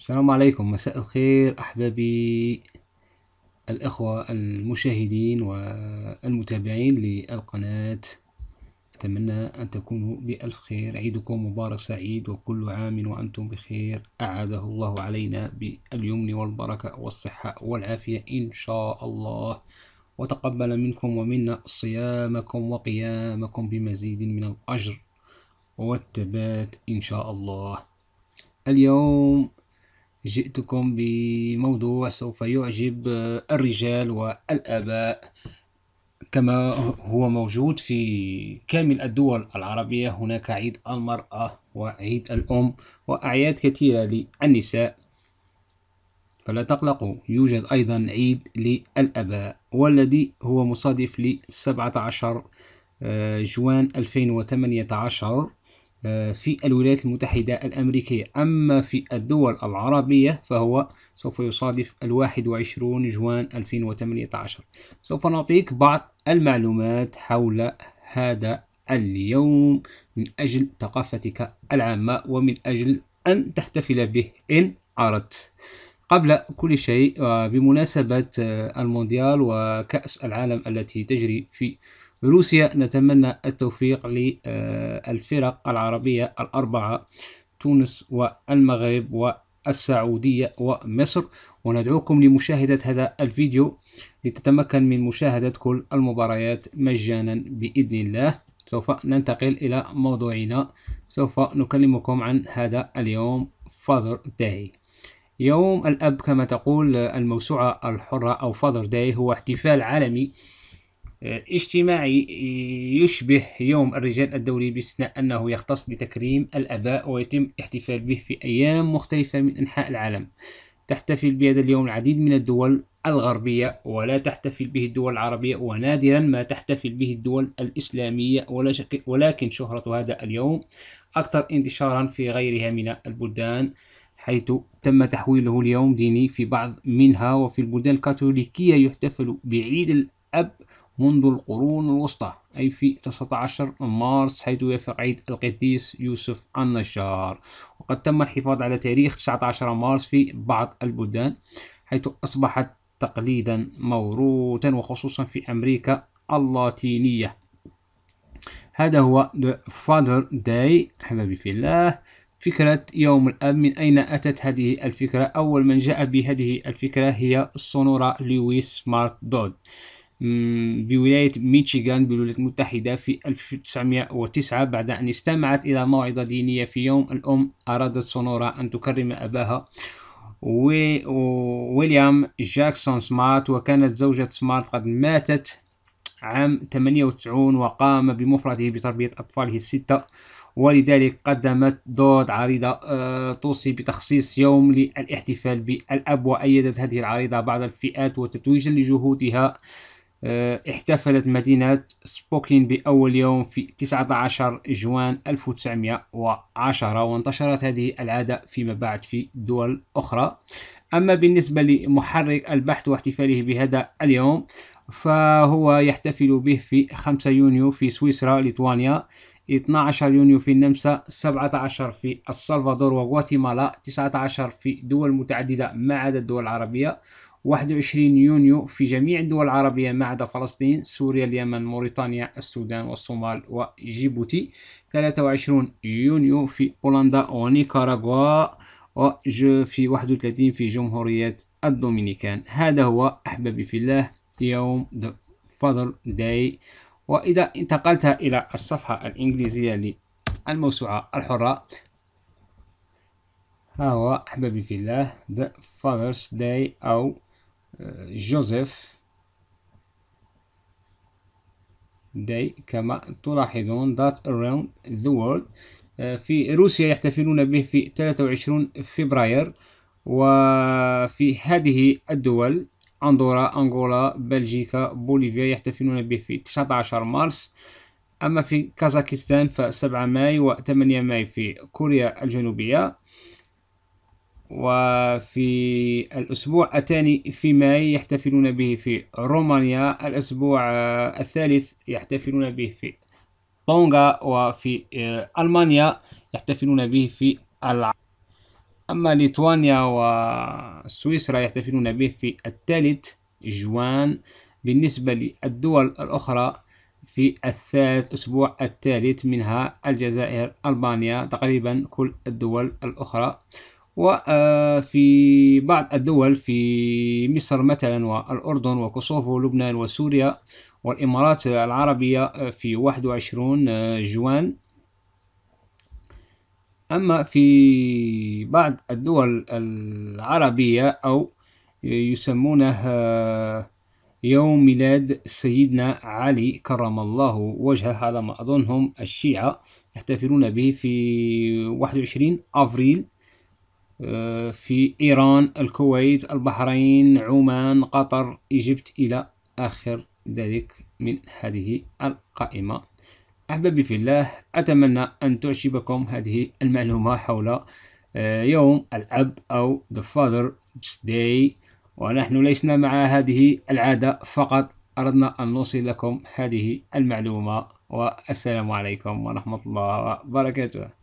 السلام عليكم، مساء الخير أحبابي الأخوة المشاهدين والمتابعين للقناة. أتمنى أن تكونوا بألف خير. عيدكم مبارك سعيد وكل عام وأنتم بخير، أعاده الله علينا باليمن والبركة والصحة والعافية إن شاء الله، وتقبل منكم ومنا صيامكم وقيامكم بمزيد من الأجر والثبات إن شاء الله. اليوم جئتكم بموضوع سوف يعجب الرجال والآباء، كما هو موجود في كامل الدول العربية. هناك عيد المرأة وعيد الأم وأعياد كثيرة للنساء، فلا تقلقوا، يوجد أيضا عيد للآباء، والذي هو مصادف ل 17 جوان 2018 في الولايات المتحدة الأمريكية. أما في الدول العربية فهو سوف يصادف 21 جوان 2018. سوف نعطيك بعض المعلومات حول هذا اليوم من أجل ثقافتك العامة ومن أجل أن تحتفل به إن أردت. قبل كل شيء، بمناسبة المونديال وكأس العالم التي تجري في روسيا، نتمنى التوفيق للفرق العربية الأربعة: تونس والمغرب والسعودية ومصر، وندعوكم لمشاهدة هذا الفيديو لتتمكن من مشاهدة كل المباريات مجانا بإذن الله. سوف ننتقل إلى موضوعنا. سوف نكلمكم عن هذا اليوم، Father Day، يوم الأب كما تقول الموسوعة الحرة، أو Father Day، هو احتفال عالمي اجتماعي يشبه يوم الرجال الدولي، باستثناء أنه يختص بتكريم الآباء، ويتم الاحتفال به في أيام مختلفة من أنحاء العالم. تحتفل بهذا اليوم العديد من الدول الغربية، ولا تحتفل به الدول العربية، ونادرا ما تحتفل به الدول الإسلامية، ولكن شهرة هذا اليوم أكثر انتشارا في غيرها من البلدان، حيث تم تحويله اليوم ديني في بعض منها. وفي البلدان الكاثوليكية يحتفل بعيد الأب منذ القرون الوسطى، أي في 19 مارس، حيث يوافق عيد القديس يوسف النجار. وقد تم الحفاظ على تاريخ 19 مارس في بعض البلدان، حيث أصبحت تقليدا موروثا، وخصوصا في أمريكا اللاتينية. هذا هو The Father Day. أحبابي في الله، فكرة يوم الأب، من أين أتت هذه الفكرة؟ أول من جاء بهذه الفكرة هي سونورا لويس مارت دود بولاية ميشيغان بالولايات المتحدة في 1909. بعد أن استمعت إلى موعظة دينية في يوم الأم، أرادت سونورا أن تكرم أباها ويليام جاكسون سمارت، وكانت زوجة سمارت قد ماتت عام 98، وقام بمفرده بتربية أطفاله الستة، ولذلك قدمت دود عريضة توصي بتخصيص يوم للاحتفال بالأب، وأيدت هذه العريضة بعض الفئات، وتتويجا لجهودها احتفلت مدينة سبوكين بأول يوم في 19 جوان 1910، وانتشرت هذه العادة فيما بعد في دول أخرى. أما بالنسبة لمحرك البحث واحتفاله بهذا اليوم، فهو يحتفل به في 5 يونيو في سويسرا ليتوانيا، 12 يونيو في النمسا، 17 في السلفادور وغواتيمالا، 19 في دول متعددة ما عدا الدول العربية، 21 يونيو في جميع الدول العربية ما عدا فلسطين، سوريا، اليمن، موريتانيا، السودان والصومال وجيبوتي، 23 يونيو في بولندا ونيكاراغوا، في 31 في جمهورية الدومينيكان. هذا هو أحبابي في الله يوم The Father Day. وإذا انتقلت إلى الصفحة الإنجليزية للموسوعة الحرة، ها هو أحبابي في الله The Father's Day، أو جوزيف Day كما تلاحظون that around the world. في روسيا يحتفلون به في 23 فبراير، وفي هذه الدول أندورا، أنغولا، بلجيكا، بوليفيا يحتفلون به في 19 مارس. أما في كازاخستان ف7 ماي و8 ماي في كوريا الجنوبية. وفي الأسبوع الثاني في ماي يحتفلون به في رومانيا. الأسبوع الثالث يحتفلون به في طونغا. وفي ألمانيا يحتفلون به في أما ليتوانيا وسويسرا يحتفلون به في 3 جوان. بالنسبة للدول الأخرى في الأسبوع الثالث، منها الجزائر، ألبانيا، تقريبا كل الدول الأخرى. وفي بعض الدول في مصر مثلا، والأردن، وكوسوفو، ولبنان، وسوريا، والإمارات العربية في 21 جوان. أما في بعض الدول العربية أو يسمونه يوم ميلاد سيدنا علي كرم الله وجهه، على ما أظنهم الشيعة يحتفلون به في 21 أفريل. في إيران، الكويت، البحرين، عمان، قطر، إيجبت، إلى آخر ذلك من هذه القائمة. أحبابي في الله، أتمنى أن تعجبكم هذه المعلومة حول يوم الأب أو The Father's Day. ونحن لسنا مع هذه العادة، فقط أردنا أن نوصل لكم هذه المعلومة. والسلام عليكم ورحمة الله وبركاته.